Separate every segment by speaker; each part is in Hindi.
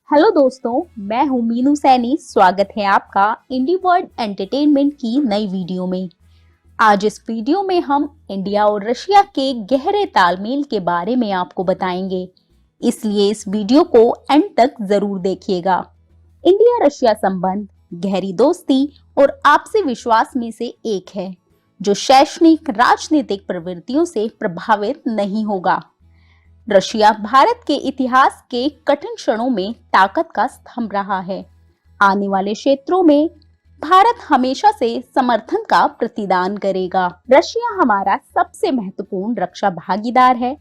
Speaker 1: हेलो दोस्तों, मैं हूँ मीनू सैनी। स्वागत है आपका इंडी वर्ल्ड एंटरटेनमेंट की नई वीडियो में। आज इस वीडियो में हम इंडिया और रशिया के गहरे तालमेल के बारे में आपको बताएंगे, इसलिए इस वीडियो को एंड तक जरूर देखिएगा। इंडिया रशिया संबंध गहरी दोस्ती और आपसी विश्वास में से एक है, जो शैक्षणिक राजनीतिक प्रवृत्तियों से प्रभावित नहीं होगा। रशिया भारत के इतिहास के कठिन क्षणों में ताकत का स्तंभ रहा है। आने वाले क्षेत्रों में भारत हमेशा से समर्थन का प्रतिदान करेगा। रशिया हमारा सबसे महत्वपूर्ण रक्षा भागीदार है।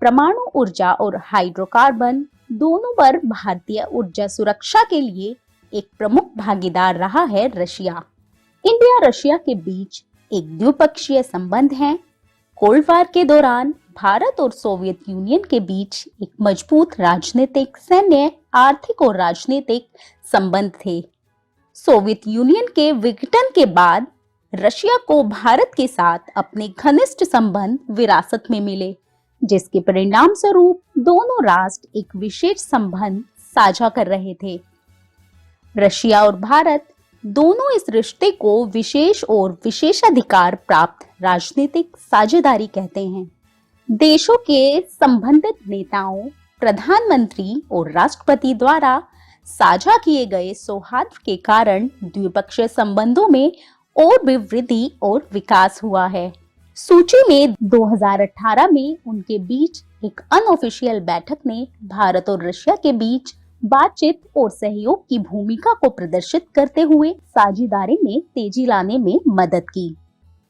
Speaker 1: परमाणु ऊर्जा और हाइड्रोकार्बन दोनों पर भारतीय ऊर्जा सुरक्षा के लिए एक प्रमुख भागीदार रहा है रशिया। इंडिया रशिया के बीच एक द्विपक्षीय संबंध है। कोल्ड वार के दौरान भारत और सोवियत यूनियन के बीच एक मजबूत राजनीतिक, सैन्य, आर्थिक और राजनीतिक संबंध थे। सोवियत यूनियन के विघटन के बाद रशिया को भारत के साथ अपने घनिष्ठ संबंध विरासत में मिले, जिसके परिणाम स्वरूप दोनों राष्ट्र एक विशेष संबंध साझा कर रहे थे। रशिया और भारत दोनों इस रिश्ते को विशेष और विशेषाधिकार प्राप्त राजनीतिक साझेदारी कहते हैं। देशों के संबंधित नेताओं, प्रधानमंत्री और राष्ट्रपति द्वारा साझा किए गए सौहार्द के कारण द्विपक्षीय संबंधों में और भी वृद्धि और विकास हुआ है। सूची में 2018 में उनके बीच एक अनऑफिशियल बैठक ने भारत और रशिया के बीच बातचीत और सहयोग की भूमिका को प्रदर्शित करते हुए साझेदारी में तेजी लाने में मदद की।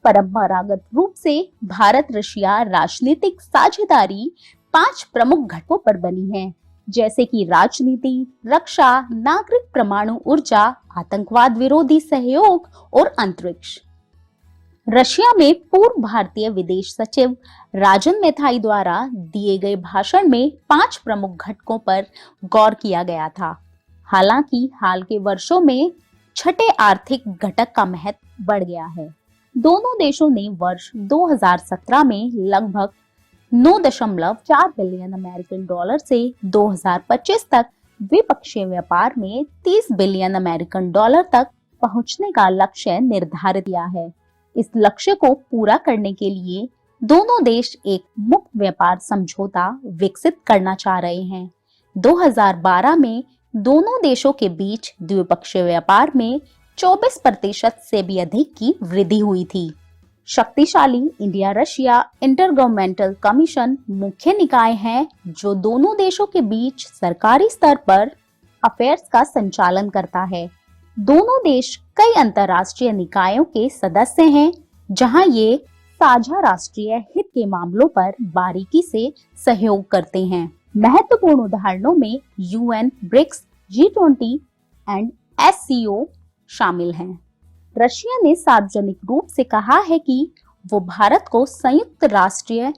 Speaker 1: परंपरागत रूप से भारत रशिया राजनीतिक साझेदारी 5 प्रमुख घटकों पर बनी है, जैसे कि राजनीति, रक्षा, नागरिक परमाणु ऊर्जा, आतंकवाद विरोधी सहयोग और अंतरिक्ष। रशिया में पूर्व भारतीय विदेश सचिव राजन मैथाई द्वारा दिए गए भाषण में 5 प्रमुख घटकों पर गौर किया गया था। हालांकि हाल के वर्षों में छठे आर्थिक घटक का महत्व बढ़ गया है। दोनों देशों ने वर्ष 2017 में लगभग 9.4 बिलियन अमेरिकन डॉलर से 2025 तक द्विपक्षीय व्यापार में 30 बिलियन अमेरिकन डॉलर तक पहुंचने का लक्ष्य निर्धारित किया है। इस लक्ष्य को पूरा करने के लिए दोनों देश एक मुक्त व्यापार समझौता विकसित करना चाह रहे हैं। 2012 में दोनों देशों के बीच द्विपक्षीय व्यापार में 24% से भी अधिक की वृद्धि हुई थी। शक्तिशाली इंडिया रशिया इंटरगवर्नमेंटल कमीशन मुख्य निकाय है जो दोनों देशों के बीच सरकारी स्तर पर अफेयर्स का संचालन करता है। दोनों देश कई अंतर्राष्ट्रीय निकायों के सदस्य हैं, जहां ये साझा राष्ट्रीय हित के मामलों पर बारीकी से सहयोग करते हैं। महत्वपूर्ण उदाहरणों में UN, BRICS, G20 and SCO शामिल हैं। रशिया ने सार्वजनिक रूप से कहा है कि वो भारत को संयुक्त राष्ट्रीय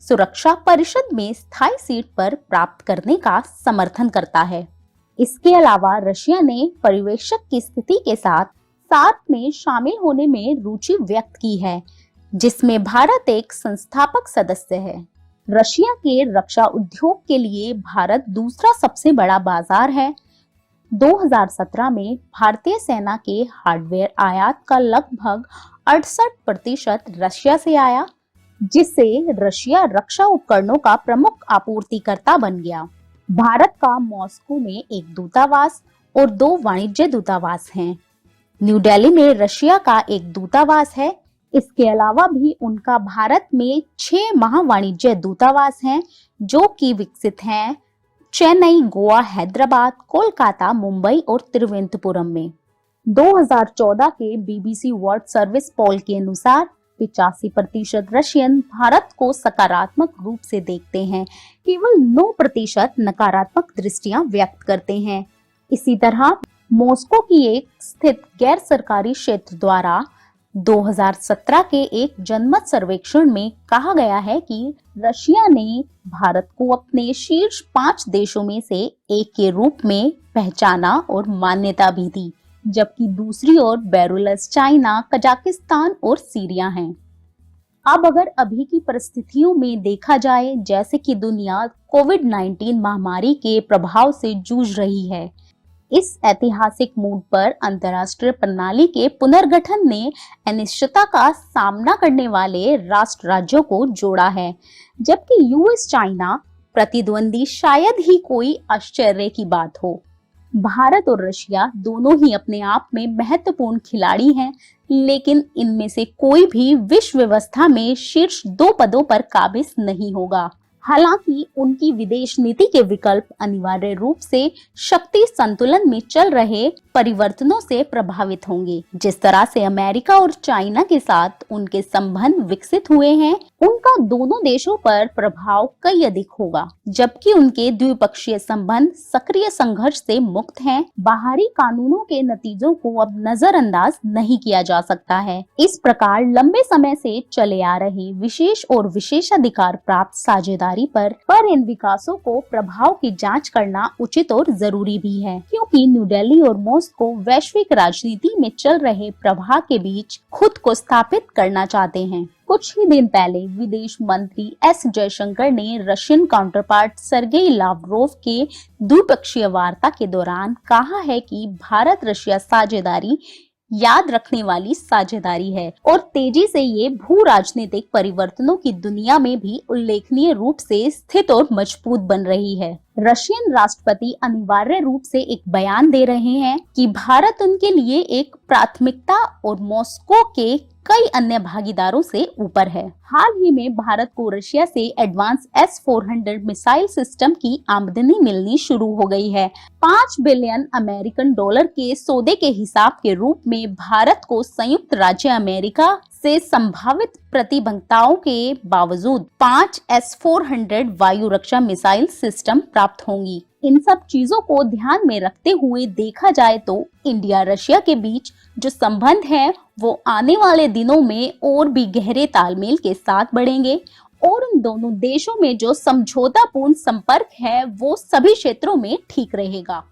Speaker 1: सुरक्षा परिषद में स्थायी सीट पर प्राप्त करने का समर्थन करता है। इसके अलावा रशिया ने पर्यवेक्षक की स्थिति के साथ सार्क में शामिल होने में रुचि व्यक्त की है, जिसमें भारत एक संस्थापक सदस्य है। रशिया के रक्षा उद्योग के लिए भारत दूसरा सबसे बड़ा बाजार है। 2017 में भारतीय सेना के हार्डवेयर आयात का लगभग 68% रशिया से आया, जिससे रशिया रक्षा उपकरणों का प्रमुख आपूर्तिकर्ता बन गया। भारत का मॉस्को में एक दूतावास और 2 वाणिज्य दूतावास हैं। न्यू दिल्ली में रशिया का एक दूतावास है। इसके अलावा भी उनका भारत में 6 महावाणिज्य दूतावास हैं, जो कि विकसित हैं चेन्नई, गोवा, हैदराबाद, कोलकाता, मुंबई और तिरुवनंतपुरम में। 2014 के BBC वर्ल्ड सर्विस पोल के अनुसार 85% रशियन भारत को सकारात्मक रूप से देखते हैं, केवल 9% नकारात्मक दृष्टियां व्यक्त करते हैं। इसी तरह मॉस्को की एक स्थित गैर सरकारी क्षेत्र द्वारा 2017 के एक जनमत सर्वेक्षण में कहा गया है कि रशिया ने भारत को अपने शीर्ष 5 देशों में से एक के रूप में पहचाना और मान्यता भी दी, जबकि दूसरी ओर बेलारूस, चाइना, कजाकिस्तान और सीरिया हैं। अब अगर अभी की परिस्थितियों में देखा जाए, जैसे कि दुनिया कोविड-19 महामारी के प्रभाव से जूझ रही है, इस ऐतिहासिक मोड़ पर अंतर्राष्ट्रीय प्रणाली के पुनर्गठन ने अनिश्चितता का सामना करने वाले राष्ट्र राज्यों को जोड़ा है, जबकि यूएस चाइना प्रतिद्वंदी शायद ही कोई आश्चर्य की बात हो। भारत और रशिया दोनों ही अपने आप में महत्वपूर्ण खिलाड़ी हैं, लेकिन इनमें से कोई भी विश्व व्यवस्था में शीर्ष 2 पदों पर काबिज नहीं होगा। हालांकि उनकी विदेश नीति के विकल्प अनिवार्य रूप से शक्ति संतुलन में चल रहे परिवर्तनों से प्रभावित होंगे। जिस तरह से अमेरिका और चाइना के साथ उनके संबंध विकसित हुए हैं, उनका दोनों देशों पर प्रभाव कई अधिक होगा। जबकि उनके द्विपक्षीय संबंध सक्रिय संघर्ष से मुक्त हैं, बाहरी कानूनों के नतीजों को अब नजरअंदाज नहीं किया जा सकता है। इस प्रकार लंबे समय से चले आ रहे विशेष और विशेषाधिकार प्राप्त साझेदारी पर इन विकासों को प्रभाव की जांच करना उचित और जरूरी भी है, क्योंकि न्यू दिल्ली और मॉस्को वैश्विक राजनीति में चल रहे प्रभाव के बीच खुद को स्थापित करना चाहते हैं। कुछ ही दिन पहले विदेश मंत्री एस जयशंकर ने रशियन काउंटरपार्ट सर्गेई लावरोव के द्विपक्षीय वार्ता के दौरान कहा है कि भारत रशिया साझेदारी याद रखने वाली साझेदारी है और तेजी से ये भू राजनीतिक परिवर्तनों की दुनिया में भी उल्लेखनीय रूप से स्थित और मजबूत बन रही है। रशियन राष्ट्रपति अनिवार्य रूप से एक बयान दे रहे हैं कि भारत उनके लिए एक प्राथमिकता और मॉस्को के कई अन्य भागीदारों से ऊपर है। हाल ही में भारत को रशिया से एडवांस S-400 मिसाइल सिस्टम की आमदनी मिलनी शुरू हो गई है। 5 बिलियन अमेरिकन डॉलर के सौदे के हिसाब के रूप में भारत को संयुक्त राज्य अमेरिका से संभावित प्रतिबंधताओं के बावजूद 5 S-400 वायु रक्षा मिसाइल सिस्टम प्राप्त होंगी। इन सब चीजों को ध्यान में रखते हुए देखा जाए तो इंडिया रशिया के बीच जो संबंध है वो आने वाले दिनों में और भी गहरे तालमेल के साथ बढ़ेंगे और उन दोनों देशों में जो समझौतापूर्ण संपर्क है वो सभी क्षेत्रों में ठीक रहेगा।